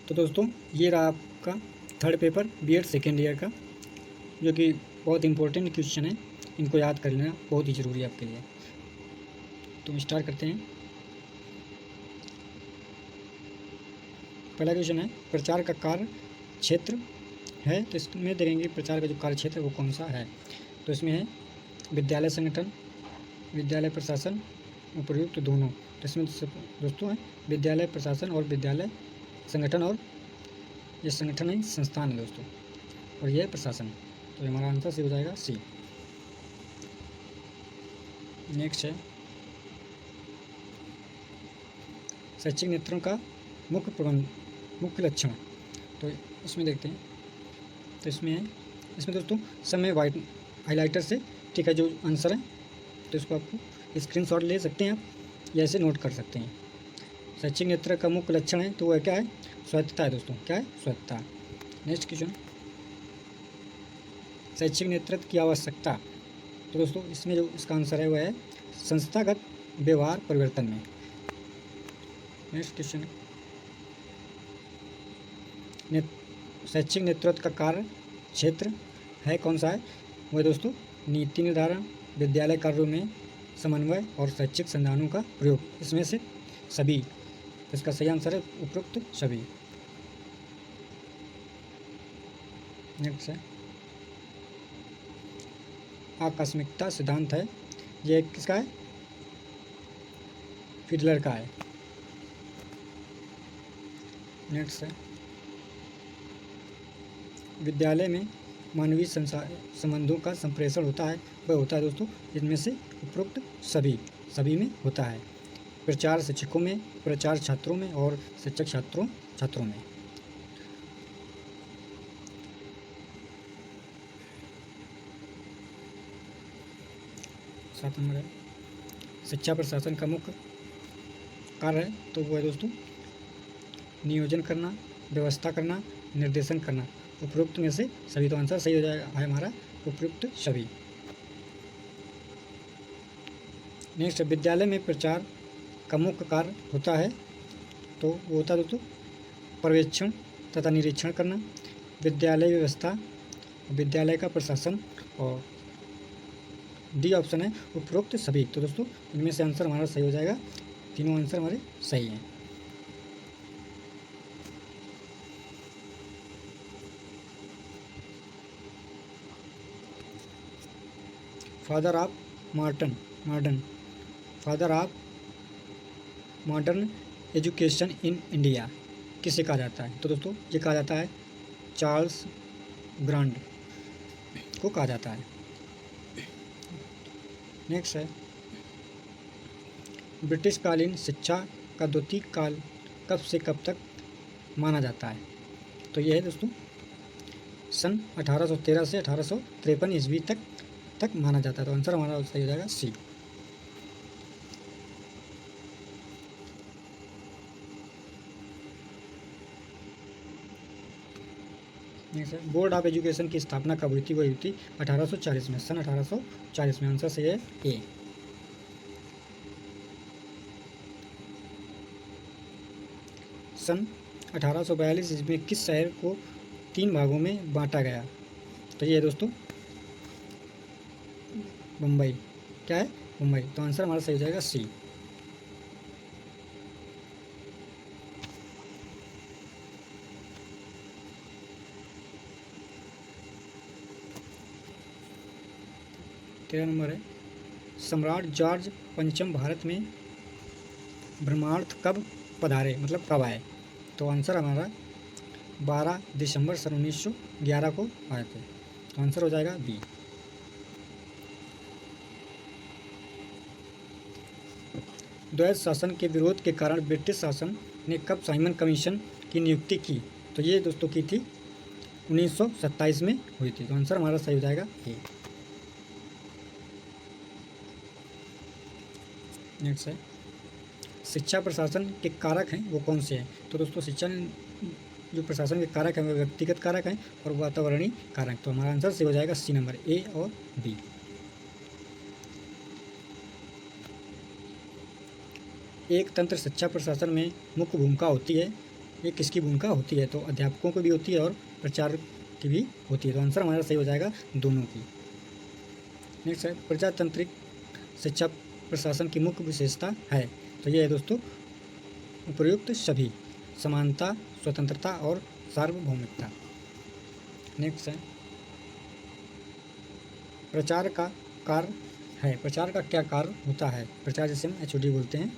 तो दोस्तों ये रहा आपका third paper BEd second year का, जो कि बहुत इंपॉर्टेंट क्वेश्चन है। इनको याद कर लेना बहुत ही ज़रूरी है आपके लिए। तो स्टार्ट करते हैं। पहला क्वेश्चन है प्रचार का कार्य क्षेत्र है, तो इसमें देखेंगे प्रचार का जो कार्य क्षेत्र है वो कौन सा है। तो इसमें है विद्यालय संगठन, विद्यालय प्रशासन, उपयुक्त दोनों। तो इसमें दोस्तों है विद्यालय प्रशासन और विद्यालय संगठन, और ये संगठन है संस्थान है दोस्तों, और यह है प्रशासन। तो हमारा आंसर सी हो जाएगा सी। नेक्स्ट है शैक्षिक नेतृत्व का मुख्य लक्षण। तो इसमें देखते हैं। तो इसमें दोस्तों समय वाइट हाइलाइटर से ठीक है जो आंसर है, तो इसको आपको स्क्रीनशॉट ले सकते हैं आप, या ऐसे नोट कर सकते हैं। शैक्षिक नेतृत्व का मुख्य लक्षण है तो वह क्या है, स्वायत्तता है दोस्तों। क्या है, स्वायत्तता। नेक्स्ट क्वेश्चन शैक्षिक नेतृत्व की आवश्यकता। तो दोस्तों इसमें जो इसका आंसर है वह है संस्थागत व्यवहार परिवर्तन में। नेक्स्ट क्वेश्चन शैक्षिक नेतृत्व का कार्य क्षेत्र है कौन सा है, वह दोस्तों नीति निर्धारण, विद्यालय कार्यों में समन्वय और शैक्षिक संस्थानों का प्रयोग। इसमें से सभी, इसका सही आंसर है उपरोक्त सभी। नेक्स्ट है आकस्मिकता सिद्धांत है, ये किसका है, फिडलर का है। नेक्स्ट है विद्यालय में मानवीय संबंधों का संप्रेषण होता है, वह होता है दोस्तों इनमें से उपरोक्त सभी में होता है। प्रचार शिक्षकों में, प्रचार छात्रों में, और शिक्षक छात्रों में। सात नंबर है शिक्षा प्रशासन का मुख्य कार्य है, तो वो है दोस्तों नियोजन करना, व्यवस्था करना, निर्देशन करना। उपरोक्त में से सभी, तो आंसर सही हो जाएगा है हमारा उपरोक्त सभी। नेक्स्ट विद्यालय में प्रचार का मुख्य कार्य होता है, तो वो होता है दोस्तों पर्यवेक्षण तथा निरीक्षण करना, विद्यालय व्यवस्था, विद्यालय का प्रशासन, और डी ऑप्शन है उपरोक्त सभी। तो दोस्तों इनमें से आंसर हमारा सही हो जाएगा, तीनों आंसर हमारे सही हैं। Father of modern education in India किसे कहा जाता है, तो दोस्तों ये कहा जाता है चार्ल्स ग्रांड को कहा जाता है। नेक्स्ट है ब्रिटिश कालीन शिक्षा का द्वितीय काल कब से कब तक माना जाता है, तो यह है दोस्तों सन 1813 से 1853 ईस्वी तक माना जाता है। तो आंसर हमारा सही हो जाएगा सी। बोर्ड ऑफ एजुकेशन की स्थापना कब हुई थी, वही हुई थी 1840 में, सन 1840 में। आंसर सही है ए। सन 1842 ईस्वी में किस शहर को 3 भागों में बांटा गया, तो ये दोस्तों मुंबई। क्या है, मुंबई। तो आंसर हमारा सही हो जाएगा सी। तेरह नंबर है सम्राट जॉर्ज पंचम भारत में भ्रमणार्थ कब पधारे, मतलब कब आए, तो आंसर हमारा 12 दिसंबर सन 1911 को आए थे। तो आंसर हो जाएगा बी। द्वैत शासन के विरोध के कारण ब्रिटिश शासन ने कब साइमन कमीशन की नियुक्ति की, तो ये दोस्तों की थी 1927 में हुई थी। तो आंसर हमारा सही हो जाएगा ए। नेक्स्ट है शिक्षा प्रशासन के कारक हैं वो कौन से हैं, तो दोस्तों शिक्षा जो प्रशासन के कारक हैं वो व्यक्तिगत कारक हैं और वातावरणीय कारक। तो हमारा आंसर सही हो जाएगा सी नंबर, ए और बी। एक तंत्र शिक्षा प्रशासन में मुख्य भूमिका होती है, ये किसकी भूमिका होती है? तो अध्यापकों की भी होती है और प्रचारक की भी होती है। तो आंसर हमारा सही हो जाएगा दोनों की। नेक्स्ट है प्रजातांत्रिक शिक्षा प्रशासन की मुख्य विशेषता है। तो ये है दोस्तों उपयुक्त सभी, समानता, स्वतंत्रता और सार्वभौमिकता। नेक्स्ट है प्रचार का कार्य है। प्रचार का क्या कार्य होता है? प्रचार जिसे हम HOD बोलते हैं।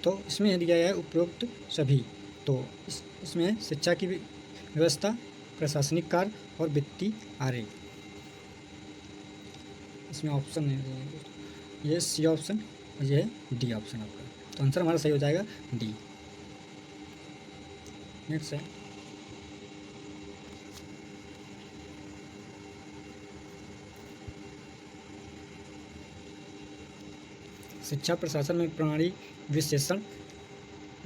तो इसमें दिया गया है उपयुक्त सभी। तो इसमें शिक्षा की व्यवस्था, प्रशासनिक कार्य और वित्तीय आर्य। इसमें ऑप्शन है, ये सी ऑप्शन और ये है डी ऑप्शन आपका। तो आंसर हमारा सही हो जाएगा डी। नेक्स्ट है शिक्षा प्रशासन में प्रणाली विशेषण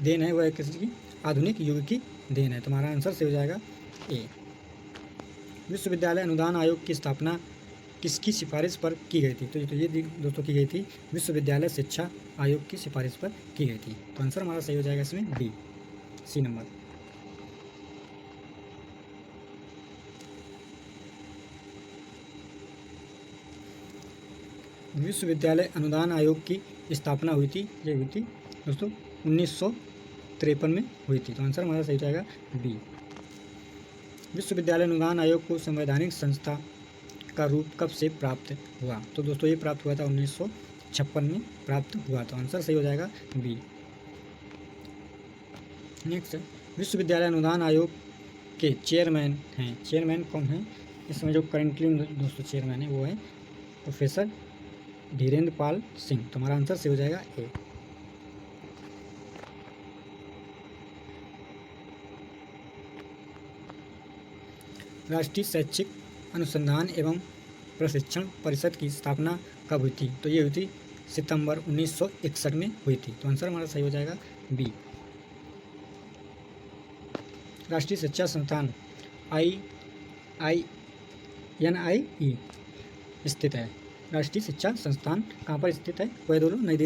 देन है, वह किसी की आधुनिक युग की देन है। तुम्हारा आंसर सही हो जाएगा ए। विश्वविद्यालय अनुदान आयोग की स्थापना किसकी सिफारिश पर की गई थी? तो ये दोस्तों की गई थी विश्वविद्यालय शिक्षा आयोग की सिफारिश पर की गई थी। तो आंसर हमारा सही हो जाएगा इसमें डी, सी नंबर। विश्वविद्यालय अनुदान आयोग की स्थापना हुई थी, ये हुई थी दोस्तों 1953 में हुई थी। तो आंसर हमारा सही हो जाएगा बी। विश्वविद्यालय अनुदान आयोग को संवैधानिक संस्था का रूप कब से प्राप्त हुआ? तो दोस्तों ये प्राप्त हुआ था 1956 में प्राप्त हुआ। तो आंसर सही हो जाएगा बी। नेक्स्ट विश्वविद्यालय अनुदान आयोग के चेयरमैन हैं। चेयरमैन कौन है? इसमें जो करेंटली दोस्तों चेयरमैन है वो है प्रोफेसर धीरेन्द्र पाल सिंह। तो हमारा आंसर सही हो जाएगा ए। राष्ट्रीय शैक्षिक अनुसंधान एवं प्रशिक्षण परिषद की स्थापना कब हुई थी? तो ये हुई थी सितंबर 1961 में हुई थी। तो आंसर हमारा सही हो जाएगा बी। राष्ट्रीय शिक्षा संस्थान NIE स्थित है। राष्ट्रीय शिक्षा संस्थान कहाँ पर स्थित है? वह दोनों नई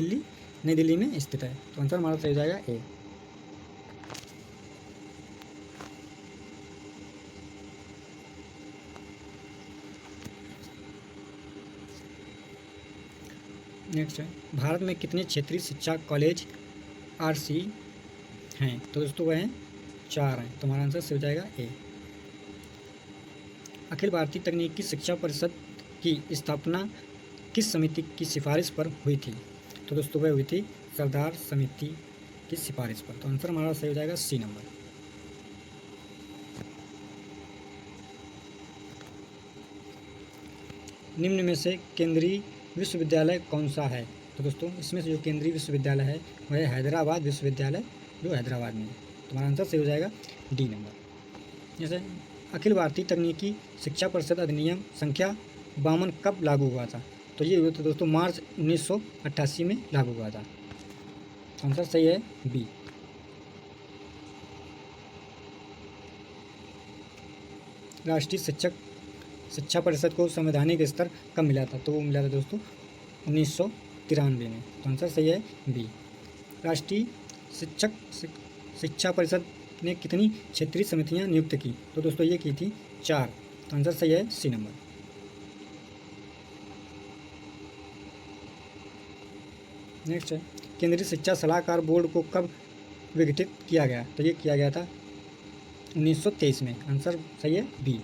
दिल्ली में स्थित है। तो आंसर हमारा सही हो जाएगा ए। नेक्स्ट है भारत में कितने क्षेत्रीय शिक्षा कॉलेज RC हैं? तो दोस्तों वह हैं 4 हैं। तो हमारा आंसर सही हो जाएगा ए। अखिल भारतीय तकनीकी शिक्षा परिषद की स्थापना किस समिति की सिफारिश पर हुई थी? तो दोस्तों वह हुई थी सरदार समिति की सिफारिश पर। तो आंसर हमारा सही हो जाएगा सी नंबर। निम्न में से केंद्रीय विश्वविद्यालय कौन सा है? तो दोस्तों इसमें से जो केंद्रीय विश्वविद्यालय है वह है हैदराबाद विश्वविद्यालय, जो हैदराबाद में है। तो हमारा आंसर सही हो जाएगा डी नंबर। जैसे अखिल भारतीय तकनीकी शिक्षा परिषद अधिनियम संख्या 52 कब लागू हुआ था? तो ये हुआ था दोस्तों मार्च 1988 में लागू हुआ था। आंसर सही है बी। राष्ट्रीय शिक्षा परिषद को संवैधानिक स्तर कब मिला था? तो वो मिला था दोस्तों 1993 में। तो आंसर सही है बी। राष्ट्रीय शिक्षा परिषद ने कितनी क्षेत्रीय समितियां नियुक्त की? तो दोस्तों ये की थी 4। तो आंसर सही है सी नंबर। नेक्स्ट है केंद्रीय शिक्षा सलाहकार बोर्ड को कब विघटित किया गया? तो ये किया गया था 1923 में। आंसर सही है बी।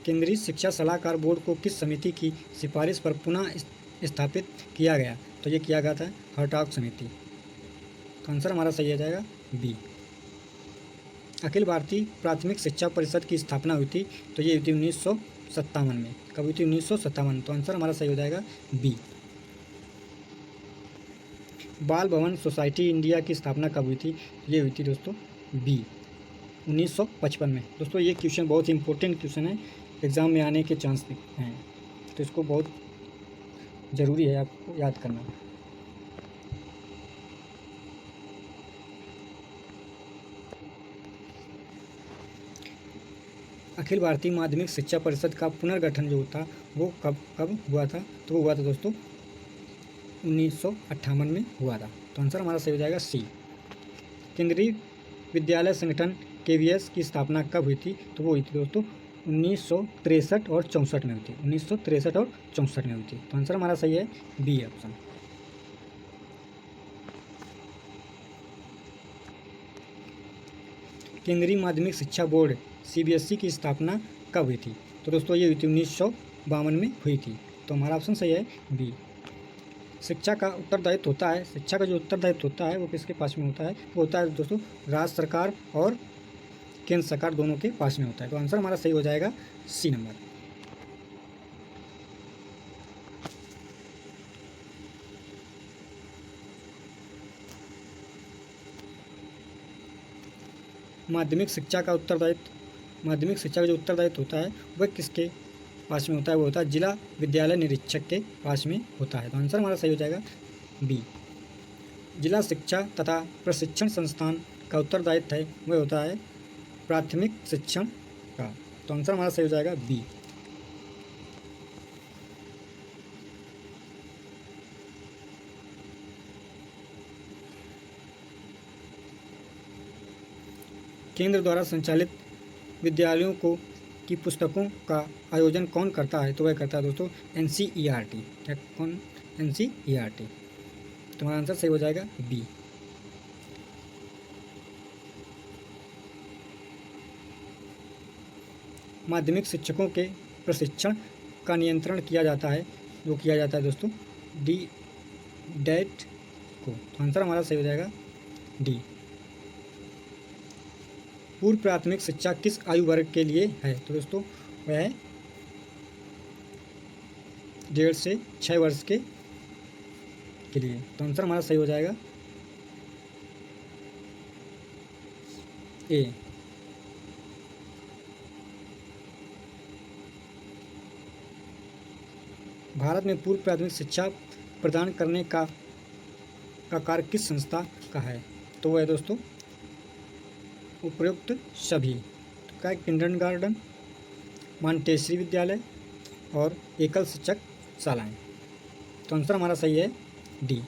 केंद्रीय शिक्षा सलाहकार बोर्ड को किस समिति की सिफारिश पर पुनः स्थापित किया गया? तो ये किया गया था हर्टॉग समिति। तो आंसर हमारा सही आ जाएगा बी। अखिल भारतीय प्राथमिक शिक्षा परिषद की स्थापना हुई थी, तो ये हुई थी 1957 में। कब हुई थी? 1957। तो आंसर हमारा सही हो जाएगा बी। बाल भवन सोसाइटी इंडिया की स्थापना कब हुई थी? ये हुई थी दोस्तों बी 1955 में। दोस्तों ये क्वेश्चन बहुत ही इंपॉर्टेंट क्वेश्चन है, एग्ज़ाम में आने के चांस हैं, तो इसको बहुत ज़रूरी है आपको याद करना। अखिल भारतीय माध्यमिक शिक्षा परिषद का पुनर्गठन जो था वो कब कब हुआ था? तो वो हुआ था दोस्तों 1958 में हुआ था। तो आंसर हमारा सही हो जाएगा सी। केंद्रीय विद्यालय संगठन KVS की स्थापना कब हुई थी? तो वो हुई थी दोस्तों 1963 और 64 में हुई थी। 1963 और 64 में हुई थी। तो आंसर हमारा सही है बी ऑप्शन। केंद्रीय माध्यमिक शिक्षा बोर्ड CBSE की स्थापना कब हुई थी? तो दोस्तों ये हुई थी 1952 में हुई थी। तो हमारा ऑप्शन सही है बी। शिक्षा का उत्तरदायित्व होता है, शिक्षा का जो उत्तरदायित्व होता है वो किसके पास में होता है? वो होता है दोस्तों राज्य सरकार और केंद्र सरकार दोनों के पास में होता है। तो आंसर हमारा सही हो जाएगा सी नंबर। माध्यमिक शिक्षा का उत्तरदायित्व, माध्यमिक शिक्षा का जो उत्तरदायित्व होता है वह किसके पास में होता है? वो होता है जिला विद्यालय निरीक्षक के पास में होता है। तो आंसर हमारा सही हो जाएगा बी। जिला शिक्षा तथा प्रशिक्षण संस्थान का उत्तरदायित्व है वह होता है प्राथमिक शिक्षण का। तो आंसर हमारा सही हो जाएगा बी। केंद्र द्वारा संचालित विद्यालयों को की पुस्तकों का आयोजन कौन करता है? तो वह करता है दोस्तों NCERT। क्या कौन? NCERT। तुम्हारा आंसर सही हो जाएगा बी। माध्यमिक शिक्षकों के प्रशिक्षण का नियंत्रण किया जाता है, जो किया जाता है दोस्तों DET को। तो आंसर हमारा सही हो जाएगा डी। पूर्व प्राथमिक शिक्षा किस आयु वर्ग के लिए है? तो दोस्तों वह है 1.5 से 6 वर्ष के लिए। तो आंसर हमारा सही हो जाएगा ए। भारत में पूर्व प्राथमिक शिक्षा प्रदान करने का कार्य किस संस्था का है? तो वह है दोस्तों उपयुक्त सभी। तो क्या? किंडरगार्टन, मॉन्टेसरी विद्यालय और एकल शिक्षक शालाएँ। तो आंसर हमारा सही है डी।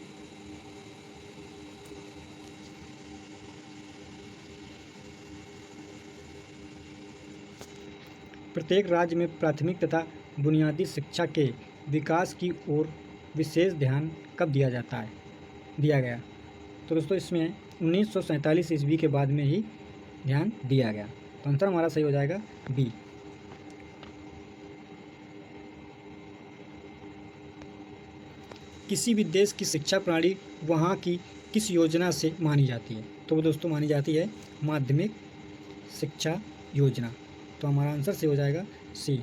प्रत्येक राज्य में प्राथमिक तथा बुनियादी शिक्षा के विकास की ओर विशेष ध्यान कब दिया गया? तो दोस्तों इसमें 1947 ईस्वी के बाद में ही ध्यान दिया गया। तो आंसर हमारा सही हो जाएगा बी। किसी भी देश की शिक्षा प्रणाली वहाँ की किस योजना से मानी जाती है? तो वो दोस्तों मानी जाती है माध्यमिक शिक्षा योजना। तो हमारा आंसर सही हो जाएगा सी।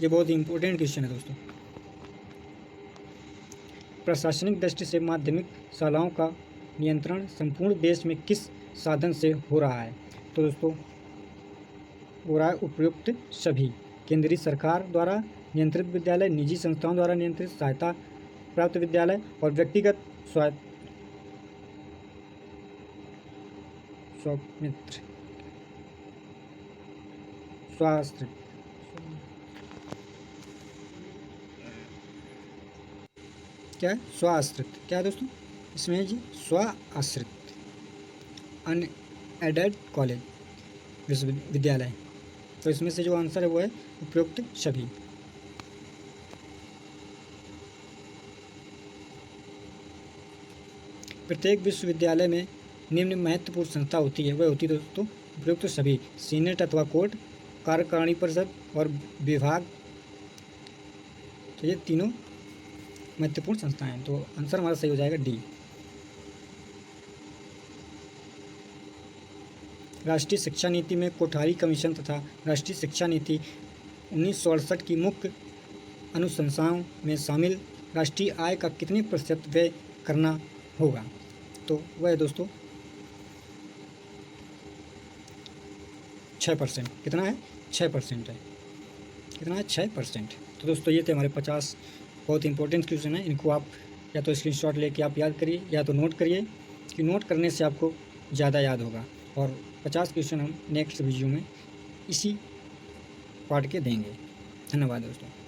ये बहुत ही इंपॉर्टेंट क्वेश्चन है दोस्तों। प्रशासनिक दृष्टि से माध्यमिक शालाओं का नियंत्रण संपूर्ण देश में किस साधन से हो रहा है? तो दोस्तों हो रहा है उपयुक्त सभी। केंद्रीय सरकार द्वारा नियंत्रित विद्यालय, निजी संस्थाओं द्वारा नियंत्रित सहायता प्राप्त विद्यालय और व्यक्तिगत स्वास्थ्य क्या है? स्वाश्रित। क्या है दोस्तों? इसमें है जी स्वाश्रित अनएडेड कॉलेज विश्वविद्यालय। तो इसमें से जो आंसर है वो है उपयुक्त सभी। प्रत्येक विश्वविद्यालय में निम्न महत्वपूर्ण संस्था होती है, वह होती है दोस्तों उपयुक्त सभी। सीनेट अथवा कोर्ट, कार्यकारिणी परिषद और विभाग। तो ये तीनों महत्वपूर्ण संस्थाएं हैं। तो आंसर हमारा सही हो जाएगा डी। राष्ट्रीय शिक्षा नीति में कोठारी कमीशन तथा राष्ट्रीय शिक्षा नीति 1968 की मुख्य अनुशंसाओं में शामिल राष्ट्रीय आय का कितने प्रतिशत व्यय करना होगा? तो वह है दोस्तों 6%। कितना है? 6% है। कितना है? 6%। तो दोस्तों ये थे हमारे 50 बहुत इंपॉर्टेंट क्वेश्चन है। इनको आप या तो स्क्रीनशॉट लेके आप याद करिए या तो नोट करिए, कि नोट करने से आपको ज़्यादा याद होगा। और 50 क्वेश्चन हम नेक्स्ट वीडियो में इसी पाट के देंगे। धन्यवाद दोस्तों।